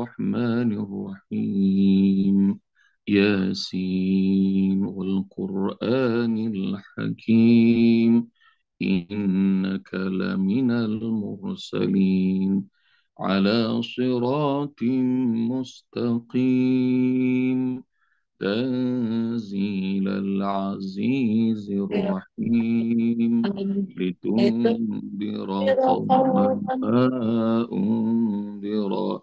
الرحمن الرحيم ياسين والقرآن الحكيم إنك لمن المرسلين على صراط مستقيم تنزيل العزيز الرحيم لتنذر قوما ما أنذر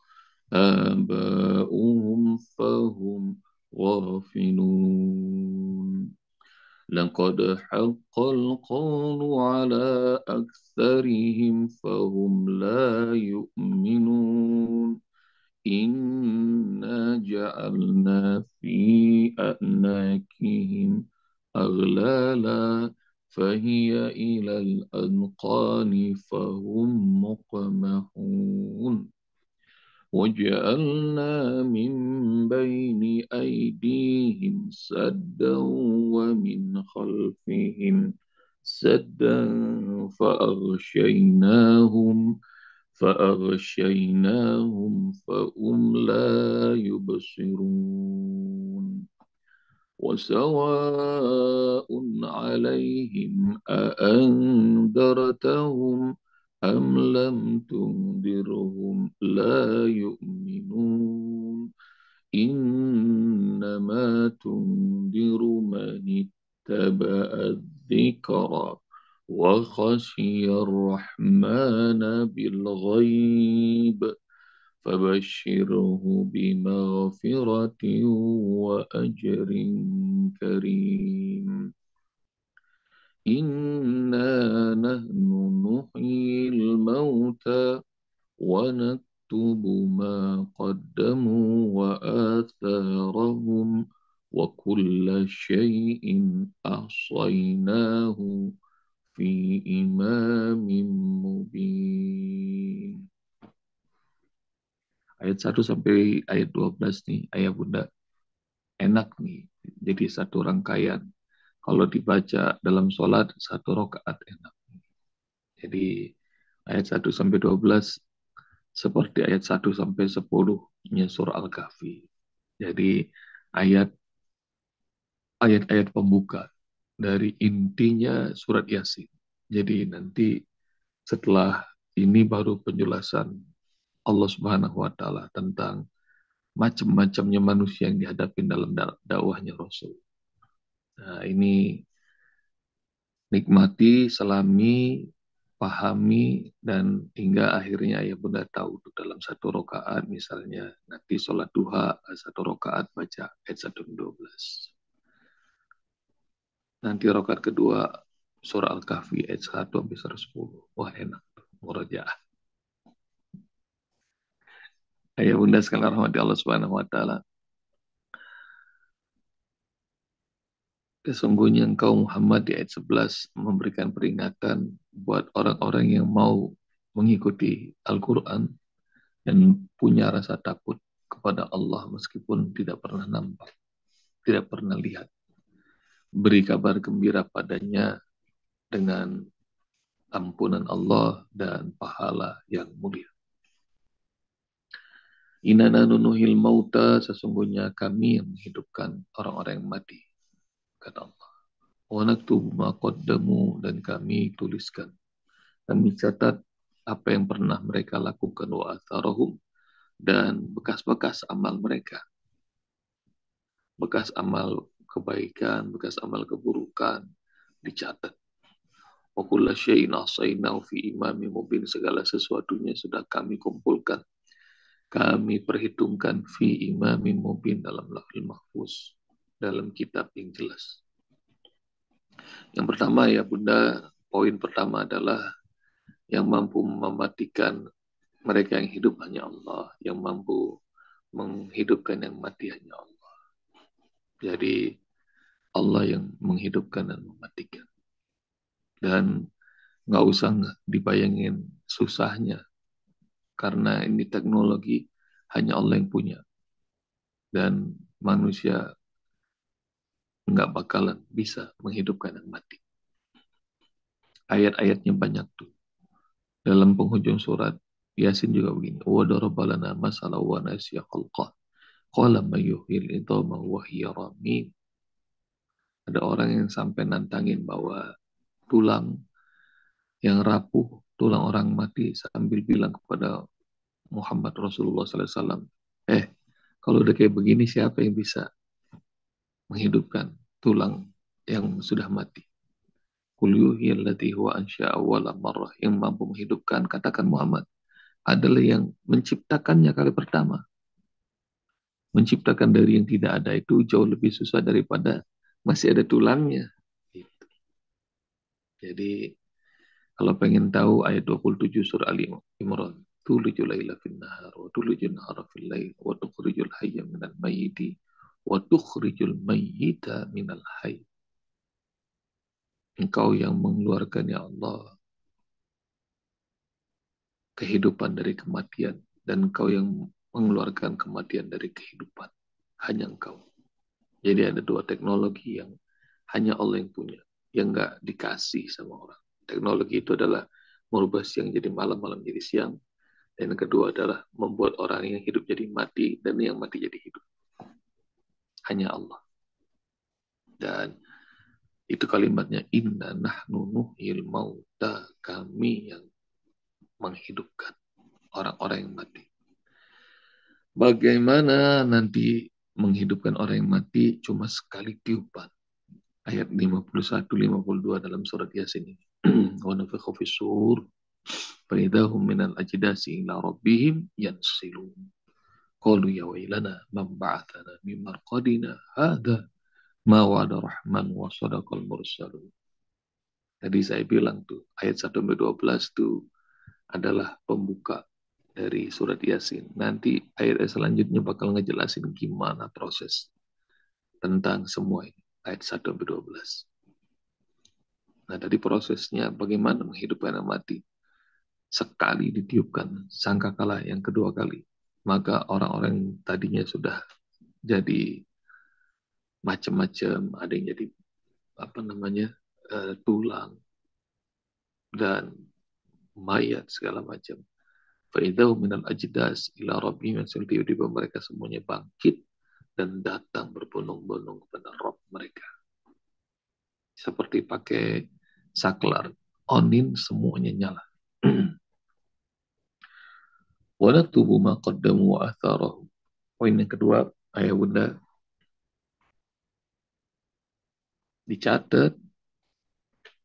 آباؤهم فهم غافلون لقد حق القول على أكثرهم فهم لا يؤمنون إنا جعلنا في أعناقهم أغلالا فهي إلى الأذقان فهم مقمحون وجعلنا من بين أيديهم سدا ومن خلفهم سدا فأغشيناهم فهم لا يبصرون وسواء عليهم أأنذرتهم أم لم تنذرهم لا يؤمنون إنما تنذر من اتبع الذكر وخشي الرحمن بالغيب فبشره بمغفرة وأجر كريم إنا نحن نحيي الموتى ونكتب ما قدموا وآثارهم وكل شيء أحصيناه في إمام مبين. Ayat 1 sampai ayat 12 nih, ayah bunda, enak nih. Jadi satu rangkaian. Kalau dibaca dalam sholat, satu rakaat enak. Jadi ayat 1 sampai 12 seperti ayat 1 sampai 10-nya surah Al-Kahfi. Jadi ayat-ayat pembuka dari intinya surat Yasin. Jadi nanti setelah ini baru penjelasan Allah Subhanahu wa taala tentang macam-macamnya manusia yang dihadapi dalam dakwahnya Rasul. Nah, ini nikmati, selami, pahami, dan hingga akhirnya ayah bunda tahu dalam satu rakaat misalnya nanti sholat duha satu rakaat baca ayat 1-12. Nanti rakaat kedua surah Al-Kahfi ayat 1 sampai 110. Wah enak, murojaah. Ayah bunda sekalian rahmati Allah Subhanahu wa taala. Sesungguhnya engkau Muhammad di ayat 11 memberikan peringatan buat orang-orang yang mau mengikuti Al-Quran dan punya rasa takut kepada Allah meskipun tidak pernah nampak, tidak pernah lihat. Beri kabar gembira padanya dengan ampunan Allah dan pahala yang mulia. Inana nunuhil mauta, sesungguhnya kami yang menghidupkan orang-orang yang mati, kata Allah. Wa naktubu ma qaddamu, dan kami tuliskan, kami catat apa yang pernah mereka lakukan, wa atharahum, dan bekas-bekas amal mereka. Bekas amal kebaikan, bekas amal keburukan dicatat. Wa kulla syai'in ahsaynahu fi imamin mubin, segala sesuatunya sudah kami kumpulkan, kami perhitungkan fi imamin mubin, dalam lauhul mahfuz, dalam kitab yang jelas. Yang pertama ya bunda, poin pertama adalah yang mampu mematikan mereka yang hidup hanya Allah, yang mampu menghidupkan yang mati hanya Allah. Jadi Allah yang menghidupkan dan mematikan. Dan nggak usah dibayangin susahnya, karena ini teknologi hanya Allah yang punya. Dan manusia nggak bakalan bisa menghidupkan yang mati. Ayat-ayatnya banyak tuh. Dalam penghujung surat Yasin juga begini. Wa daraba lana masalan wa nasiya khalqah. Qala may yuhyil idhama wa hiya ramim. Ada orang yang sampai nantangin bahwa tulang yang rapuh, tulang orang mati, sambil bilang kepada Muhammad Rasulullah SAW, kalau udah kayak begini siapa yang bisa menghidupkan tulang yang sudah mati? Qul yuhyil ladzi huwa ansha'a awwala marrah, yang mampu menghidupkan, katakan Muhammad, adalah yang menciptakannya kali pertama. Menciptakan dari yang tidak ada itu jauh lebih susah daripada masih ada tulangnya. Gitu. Jadi kalau pengen tahu ayat 27 surah Ali Imran, tulijul laila fin nahar wa tulijul nahara fil lail wa tukhrijul hayya minal mayyiti wa tukhrijul mayyita minal hayy. Engkau yang mengeluarkan, ya Allah, kehidupan dari kematian, dan Engkau yang mengeluarkan kematian dari kehidupan. Hanya Engkau. Jadi ada dua teknologi yang hanya Allah yang punya, yang nggak dikasih sama orang. Teknologi itu adalah merubah siang jadi malam, malam jadi siang. Dan yang kedua adalah membuat orang yang hidup jadi mati, dan yang mati jadi hidup. Hanya Allah. Dan itu kalimatnya, inna nahnu nuhyil mauta, kami yang menghidupkan orang-orang yang mati. Bagaimana nanti menghidupkan orang yang mati? Cuma sekali tiupan. Ayat 51-52 dalam surat Yasin ini. Wa nafikha fis sur fa idahum minal ajdasi ila rabbihim yansilun. Qalu ya wailana man ba'athana min marqadina hadha ma wa'ada rahman wa sadaqal mursalun. Tadi saya bilang tuh ayat 1-12 tuh adalah pembuka dari surat Yasin. Nanti ayat selanjutnya bakal ngejelasin gimana proses tentang semua ini. Ayat 1-12. Nah, tadi prosesnya bagaimana menghidupkan yang mati. Sekali ditiupkan sangkakala yang kedua kali, maka orang-orang yang tadinya sudah jadi macam-macam, ada yang jadi tulang dan mayat segala macam. Faidahu minal ajdas ila rabbihim, tiba-tiba mereka semuanya bangkit dan datang berbondong-bondong kepada Rabb mereka. Seperti pakai saklar, onin semuanya nyala. Wa naktubu ma qaddamu wa atharahu. Poin yang kedua, ayah bunda, dicatat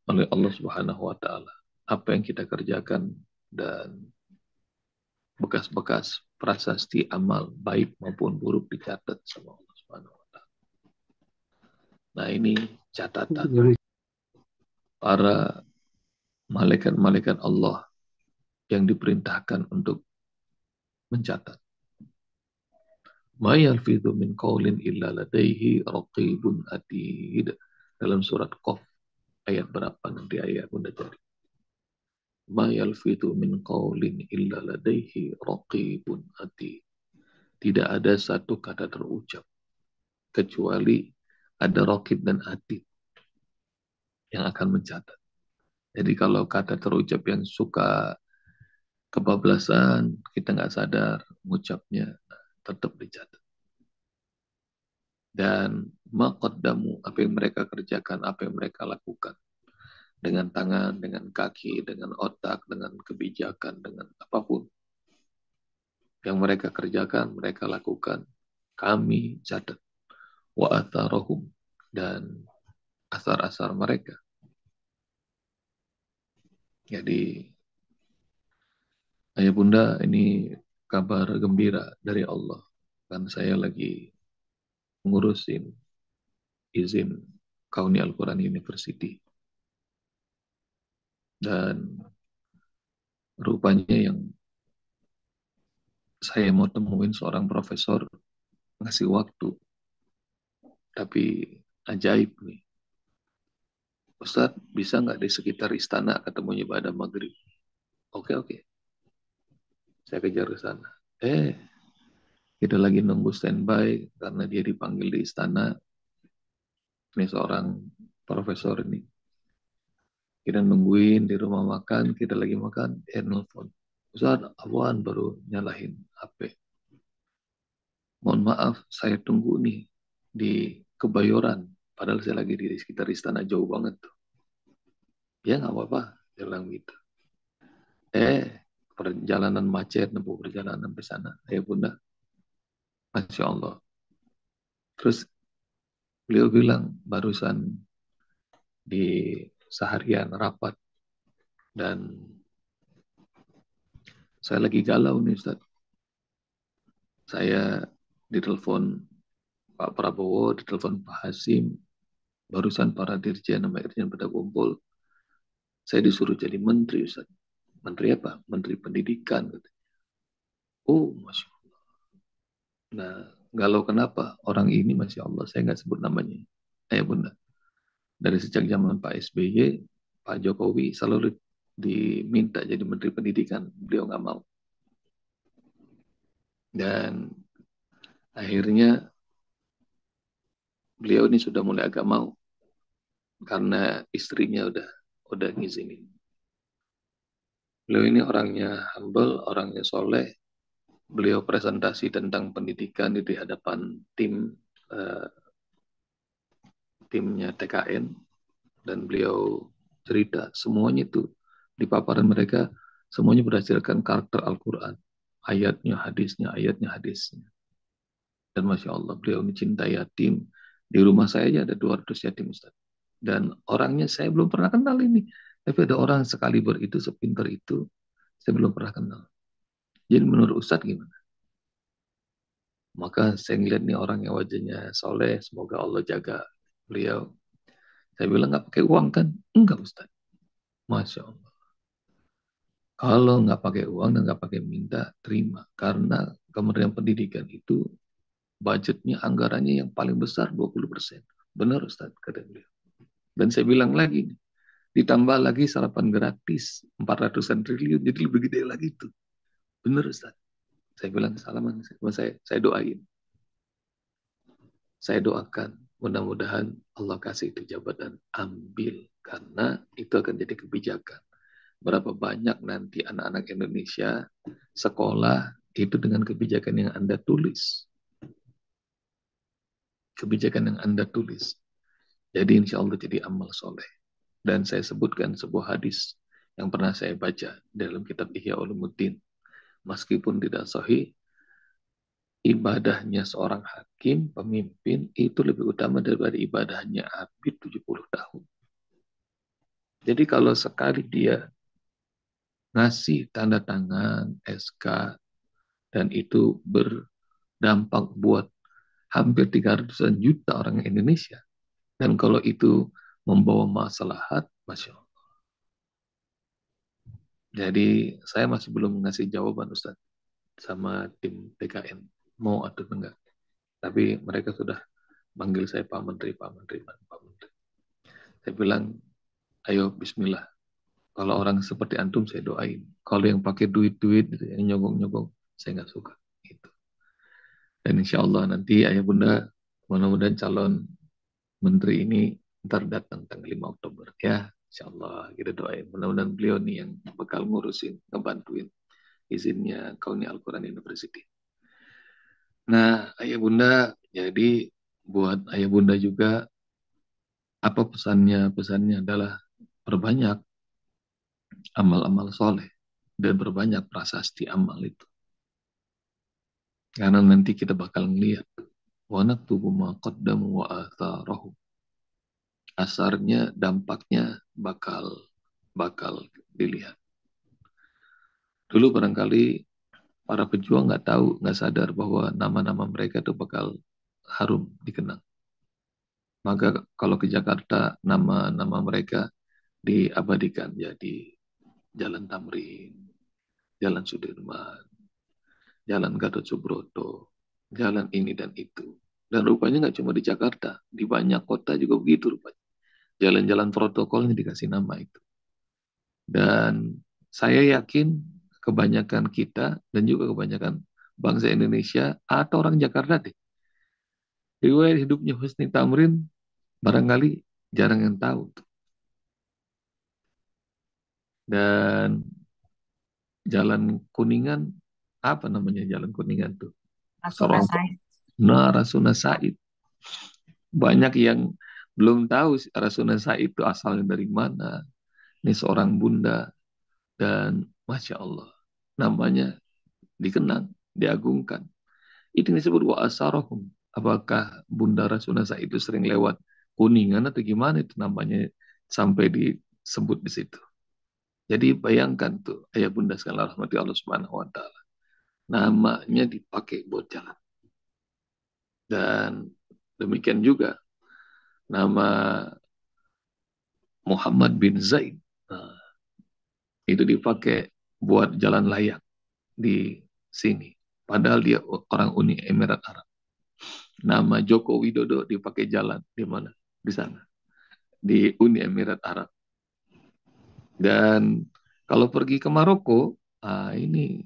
oleh Allah Subhanahu wa taala apa yang kita kerjakan, dan bekas-bekas prasasti amal baik maupun buruk dicatat sama Allah Subhanahu wa taala. Nah, ini catatan para malaikat-malaikat Allah yang diperintahkan untuk mencatat. Ma yalfidhu min qawlin illa ladaihi raqibun atid. Dalam surat Qaf ayat berapa nanti ayat bunda cari. Ma yalfidhu min qawlin illa ladaihi raqibun atid. Tidak ada satu kata terucap kecuali ada raqib dan atid yang akan mencatat. Jadi kalau kata terucap yang suka kebablasan, kita nggak sadar mengucapnya, tetap dicatat. Dan maqaddamu, apa yang mereka kerjakan, apa yang mereka lakukan, dengan tangan, dengan kaki, dengan otak, dengan kebijakan, dengan apapun yang mereka kerjakan, mereka lakukan, kami catat. Wa atharahum, dan asar-asar mereka. Jadi ayah bunda, ini kabar gembira dari Allah. Kan saya lagi ngurusin izin Kauni Al-Quran University. Dan rupanya yang saya mau temuin seorang profesor ngasih waktu. Tapi ajaib nih. Ustadz, bisa nggak di sekitar istana ketemunya pada maghrib? Oke. Saya kejar ke sana. Kita lagi nunggu standby karena dia dipanggil di istana. Ini seorang profesor ini. Kita nungguin di rumah makan, kita lagi makan, nelfon. Ustaz, Afwan baru nyalahin HP. Mohon maaf, saya tunggu nih di Kebayoran. Padahal saya lagi di sekitar istana jauh banget tuh. Ya nggak apa-apa, dia bilang gitu. Perjalanan macet, nempuh perjalanan ke sana. Bunda, Masya Allah. Terus beliau bilang, barusan di seharian rapat, dan saya lagi galau nih Ustaz. Saya ditelepon Pak Prabowo, ditelepon Pak Hasim, barusan para dirjen sama irjen pada kumpul. Saya disuruh jadi menteri Ustaz. Menteri apa? Menteri Pendidikan. Oh, Masya Allah. Nah, galau kenapa? Orang ini, Masya Allah, saya nggak sebut namanya. Bunda. Dari sejak zaman Pak SBY, Pak Jokowi selalu diminta jadi Menteri Pendidikan. Beliau nggak mau. Dan akhirnya beliau ini sudah mulai agak mau karena istrinya udah ngizinin. Beliau ini orangnya humble, orangnya soleh. Beliau presentasi tentang pendidikan di hadapan eh, timnya TKN, dan beliau cerita semuanya itu di paparan mereka semuanya berdasarkan karakter Al-Quran, ayatnya hadisnya. Dan Masya Allah, beliau mencintai yatim. Di rumah saya aja ada 200 yatim Ustaz. Dan orangnya saya belum pernah kenal ini. Tapi ada orang sekaliber itu, sepintar itu, saya belum pernah kenal. Jadi menurut Ustaz gimana? Maka saya ngeliat nih orang yang wajahnya soleh, semoga Allah jaga beliau. Saya bilang nggak pakai uang kan? Enggak Ustaz. Masya Allah. Kalau nggak pakai uang dan nggak pakai minta, terima. Karena Kementerian Pendidikan itu budgetnya, anggarannya yang paling besar 20%. Benar Ustaz, kata beliau. Dan saya bilang lagi, ditambah lagi sarapan gratis 400-an triliun, jadi lebih gede lagi itu. Benar Ustaz. Saya bilang salaman, saya doain. Saya doakan, mudah-mudahan Allah kasih itu jabatan, ambil. Karena itu akan jadi kebijakan. Berapa banyak nanti anak-anak Indonesia sekolah itu dengan kebijakan yang Anda tulis. Kebijakan yang Anda tulis. Jadi insya Allah jadi amal soleh. Dan saya sebutkan sebuah hadis yang pernah saya baca dalam kitab Ihya Ulumuddin. Meskipun tidak sahih, ibadahnya seorang hakim, pemimpin, itu lebih utama daripada ibadahnya abid 70 tahun. Jadi kalau sekali dia ngasih tanda tangan, SK, dan itu berdampak buat hampir 300-an juta orang Indonesia. Dan kalau itu membawa maslahat, Masya Allah. Jadi saya masih belum ngasih jawaban Ustaz sama tim TKN. Mau atau enggak. Tapi mereka sudah manggil saya Pak Menteri, Pak Menteri, Pak Menteri. Saya bilang, ayo bismillah. Kalau orang seperti antum saya doain. Kalau yang pakai duit-duit, yang nyogong-nyogong, saya nggak suka. Gitu. Dan insya Allah nanti ayah bunda, mudah-mudahan calon menteri ini ntar datang tanggal 5 Oktober. Ya, insya Allah kita doain. Mudah-mudahan beliau nih yang bakal ngurusin, ngebantuin izinnya Kauni Al-Quran University. Nah, ayah bunda, jadi buat ayah bunda juga, apa pesannya? Pesannya adalah perbanyak amal-amal soleh dan perbanyak prasasti amal itu. Karena nanti kita bakal ngelihat wa naktubu ma qaddamu wa atharahu. Asarnya, dampaknya bakal bakal dilihat. Dulu barangkali para pejuang nggak tahu, nggak sadar bahwa nama-nama mereka itu bakal harum dikenang. Maka kalau ke Jakarta, nama-nama mereka diabadikan jadi Jalan Tamrin, Jalan Sudirman, Jalan Gatot Subroto, jalan ini dan itu. Dan rupanya nggak cuma di Jakarta, di banyak kota juga begitu rupanya. Jalan-jalan protokolnya dikasih nama itu. Dan saya yakin kebanyakan kita dan juga kebanyakan bangsa Indonesia atau orang Jakarta deh, riwayat hidupnya Husni Tamrin barangkali jarang yang tahu. Dan Jalan Kuningan, apa namanya Jalan Kuningan tuh? Rasuna Seorang Said. Rasuna Said. Banyak yang belum tahu Rasuna Said itu asalnya dari mana. Ini seorang bunda dan Masya Allah, namanya dikenang, diagungkan. Itu disebut wa asarahum. Apakah Bunda Rasuna Said itu sering lewat Kuningan atau gimana itu namanya sampai disebut di situ. Jadi bayangkan tuh ayah bunda sekalian rahmati Allah Subhanahu wa taala. Namanya dipakai buat jalan. Dan demikian juga nama Muhammad bin Zaid. Nah, itu dipakai buat jalan layak di sini. Padahal dia orang Uni Emirat Arab. Nama Joko Widodo dipakai jalan di mana? Di sana. Di Uni Emirat Arab. Dan kalau pergi ke Maroko, ini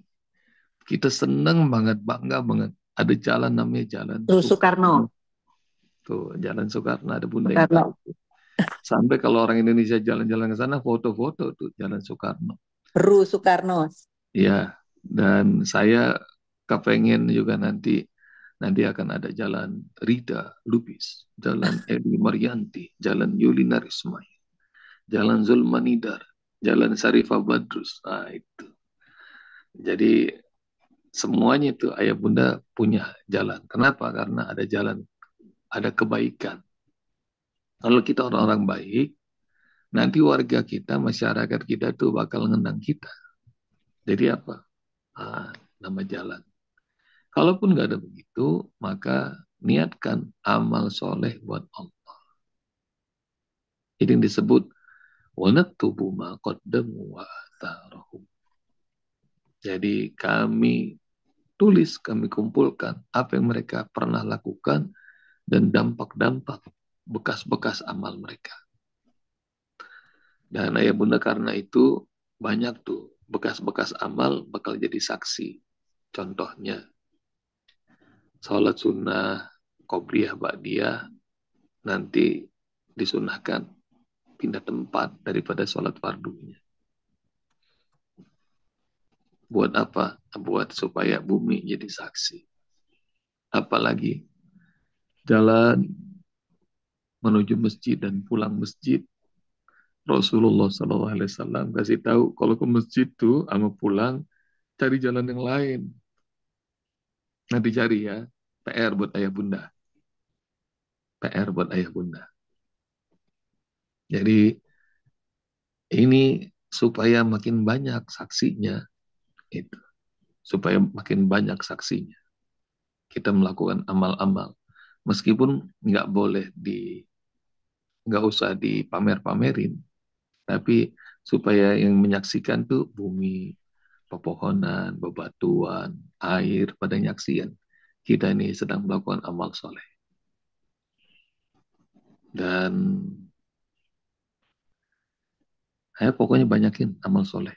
kita seneng banget, bangga banget. Ada jalan namanya Jalan Terus Soekarno. Soekarno. Tuh, Jalan Soekarno ada bunda yang tahu. Soekarno. Sampai kalau orang Indonesia jalan-jalan ke sana, foto-foto tuh Jalan Soekarno. Ru Soekarno. Ya, dan saya kepengen juga nanti akan ada Jalan Rida Lubis, Jalan Edi Maryanti, Jalan Yulina Rismay, Jalan Zulmanidar, Jalan Sarifah Badrus. Nah, itu. Jadi semuanya itu ayah bunda punya jalan. Kenapa? Karena ada jalan, ada kebaikan. Kalau kita orang-orang baik, nanti warga kita, masyarakat kita tuh bakal ngenang kita. Jadi apa? Nama jalan. Kalaupun nggak ada begitu, maka niatkan amal soleh buat Allah. Ini yang disebut وَنَكْتُبُ مَا قَدَّمُوا وَآثَارَهُمْ. Jadi kami tulis, kami kumpulkan apa yang mereka pernah lakukan dan dampak-dampak bekas-bekas amal mereka. Dan ayah bunda karena itu banyak tuh bekas-bekas amal bakal jadi saksi. Contohnya sholat sunnah, qobliyah, ba'diyah nanti disunahkan pindah tempat daripada sholat fardunya. Buat apa? Buat supaya bumi jadi saksi. Apalagi jalan menuju masjid dan pulang masjid. Rasulullah SAW kasih tahu kalau ke masjid tuh sama pulang cari jalan yang lain. Nanti cari ya. PR buat ayah bunda. PR buat ayah bunda. Jadi ini supaya makin banyak saksinya. Itu. Supaya makin banyak saksinya. Kita melakukan amal-amal. Meskipun nggak usah dipamer-pamerin. Tapi supaya yang menyaksikan tuh bumi, pepohonan, bebatuan, air pada nyaksian. Kita ini sedang melakukan amal soleh. Dan pokoknya banyakin amal soleh.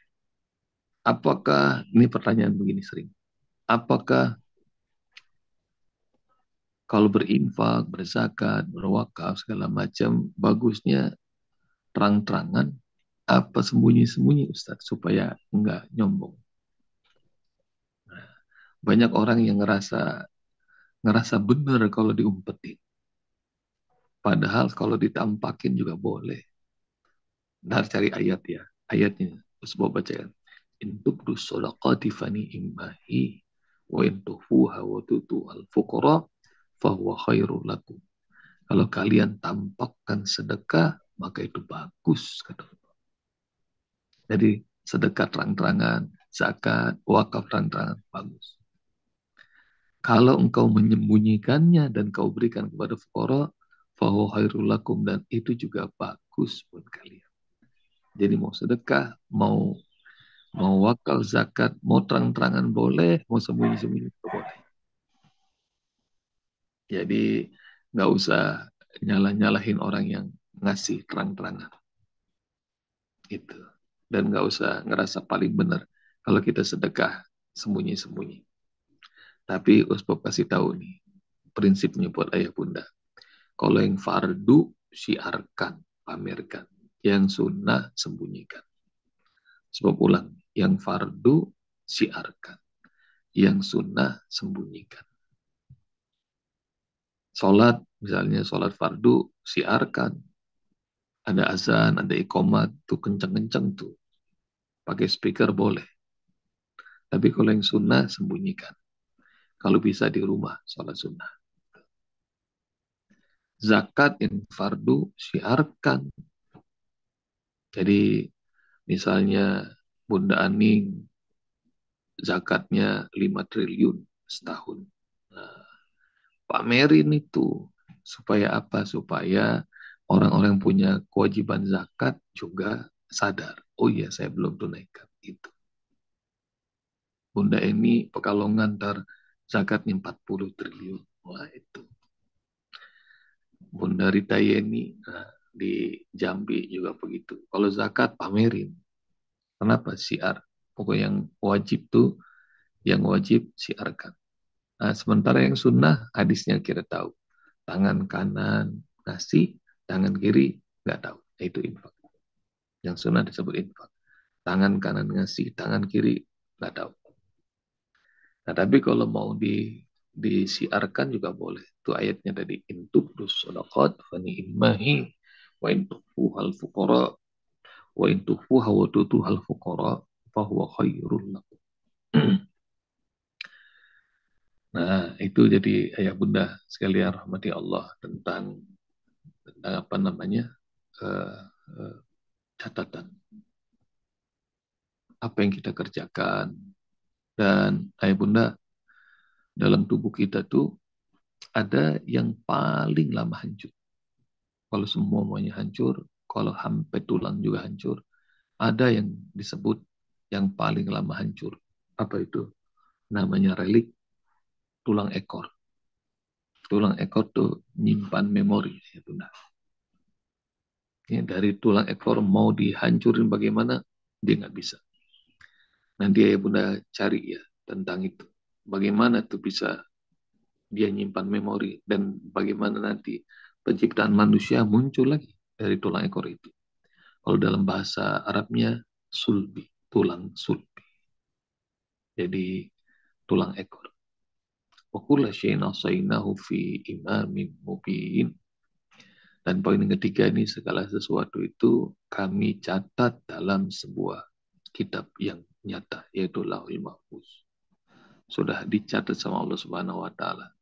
Apakah, ini pertanyaan begini sering, apakah kalau berinfak, berzakat, berwakaf, segala macam, bagusnya terang-terangan, apa sembunyi-sembunyi Ustaz, supaya enggak nyombong. Nah, banyak orang yang ngerasa benar kalau diumpetin. Padahal kalau ditampakin juga boleh. Nah, cari ayat ya. Ayatnya. Terus bawa bacakan. In tubdu sodaqati fani immahi. Wa in tufuha wa tutu al-fuqara. Fahuwa khairul lakum. Kalau kalian tampakkan sedekah, maka itu bagus. Kata Allah. Jadi sedekah terang-terangan, zakat, wakaf terang-terangan, bagus. Kalau engkau menyembunyikannya dan kau berikan kepada fuqara, fahuwa khairul lakum, dan itu juga bagus buat kalian. Jadi mau sedekah, mau wakaf, zakat, mau terang-terangan boleh, mau sembunyi-sembunyi boleh. Jadi nggak usah nyalah-nyalahin orang yang ngasih terang-terangan. Itu. Dan nggak usah ngerasa paling benar kalau kita sedekah sembunyi-sembunyi. Tapi Usbab kasih tahu nih, prinsipnya buat ayah bunda. Kalau yang fardu, syiarkan, pamerkan. Yang sunnah, sembunyikan. Sebab ulang, yang fardu siarkan. Yang sunnah, sembunyikan. Sholat, misalnya sholat fardu, siarkan. Ada azan, ada iqomat, tuh kenceng-kenceng tuh. Pakai speaker boleh. Tapi kalau yang sunnah, sembunyikan. Kalau bisa di rumah, sholat sunnah. Zakat yang fardu, siarkan. Jadi, misalnya Bunda Aning, zakatnya 5 triliun setahun. Nah, pamerin itu. Supaya apa? Supaya orang-orang punya kewajiban zakat juga sadar. Oh iya, saya belum tunaikan. Itu. Bunda ini Pekalongan ntar zakatnya 40 triliun. Wah itu. Bunda Rita Yeni nah, di Jambi juga begitu. Kalau zakat pamerin. Kenapa? Siar. Pokoknya yang wajib siarkan. Nah, sementara yang sunnah hadisnya kita tahu. Tangan kanan ngasih, tangan kiri nggak tahu. Itu infak. Yang sunnah disebut infak. Tangan kanan ngasih, tangan kiri nggak tahu. Nah, tapi kalau mau disiarkan juga boleh. Itu ayatnya tadi. Intubdus sadaqat fani immahi wa intufuhal fuqara wa intufuha wa tutuhal fuqara fahuwa khairul lakum. Nah, itu jadi ayah bunda sekalian rahmati Allah tentang apa namanya uh, uh, catatan apa yang kita kerjakan dan ayah bunda dalam tubuh kita tuh ada yang paling lama hancur. Kalau semuanya hancur, kalau sampai tulang juga hancur, ada yang disebut yang paling lama hancur. Apa itu? Namanya relik tulang ekor. Tulang ekor tuh nyimpan memori ya bunda. Ya, dari tulang ekor mau dihancurin bagaimana dia nggak bisa. Nanti ya bunda cari ya tentang itu. Bagaimana tuh bisa dia nyimpan memori dan bagaimana nanti penciptaan manusia muncul lagi dari tulang ekor itu. Kalau dalam bahasa Arabnya sulbi, tulang sulbi. Jadi tulang ekor. Wa kulla syai'in ahsaynahu fi imamin mubin. Dan poin yang ketiga ini segala sesuatu itu kami catat dalam sebuah kitab yang nyata yaitu Lauhul Mahfuz. Sudah dicatat sama Allah Subhanahu wa taala.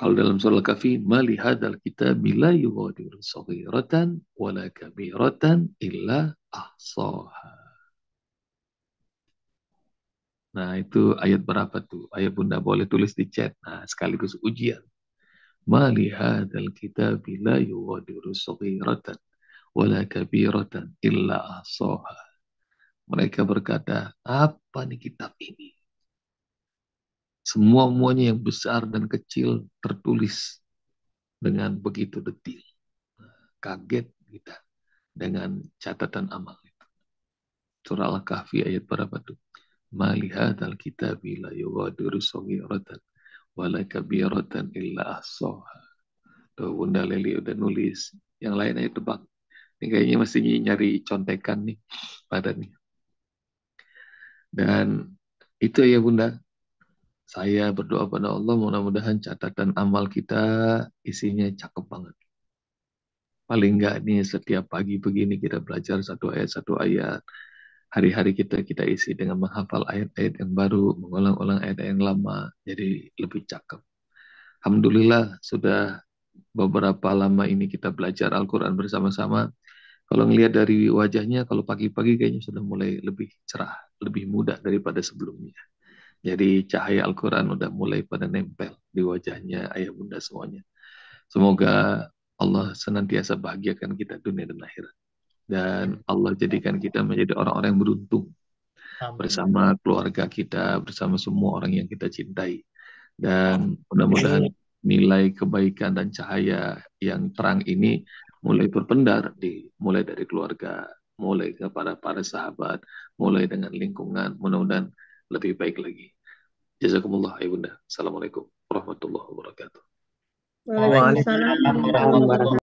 Kalau dalam surah Al-Kahfi, mali hadzal kitab la yughadiru shaghiratan wala kabiratan illa ahsaha. Nah, itu ayat berapa tuh? Ayat bunda boleh tulis di chat. Nah, sekaligus ujian. Mali hadzal kitab la yughadiru shaghiratan wala kabiratan illa ahsaha. Mereka berkata, apa nih kitab ini? Semua-muanya yang besar dan kecil tertulis dengan begitu detil. Kaget kita dengan catatan amal itu. Surah Al-Kahfi ayat berapa tuh? Ma li hadzal kitabi la yughadiru shaghiratan wala kabiratan illa ahsaha. Tuh Bunda Leli udah nulis. Yang lain ayo tebak. Ini kayaknya masih nyari contekan nih pada nih. Dan itu ya Bunda. Saya berdoa pada Allah mudah-mudahan catatan amal kita isinya cakep banget. Paling enggak nih setiap pagi begini kita belajar satu ayat. Hari-hari kita isi dengan menghafal ayat-ayat yang baru, mengulang-ulang ayat-ayat yang lama, jadi lebih cakep. Alhamdulillah sudah beberapa lama ini kita belajar Al-Quran bersama-sama. Kalau ngelihat dari wajahnya, kalau pagi-pagi kayaknya sudah mulai lebih cerah, lebih mudah daripada sebelumnya. Jadi cahaya Al-Quran udah mulai pada nempel di wajahnya ayah bunda semuanya. Semoga Allah senantiasa bahagiakan kita dunia dan akhirat. Dan Allah jadikan kita menjadi orang-orang yang beruntung bersama keluarga kita, bersama semua orang yang kita cintai. Dan mudah-mudahan nilai kebaikan dan cahaya yang terang ini mulai berpendar mulai dari keluarga, mulai kepada para sahabat, mulai dengan lingkungan, mudah-mudahan lebih baik lagi. Jazakumullah ya Bunda. Assalamualaikum warahmatullahi wabarakatuh. Waalaikumsalam warahmatullahi wabarakatuh.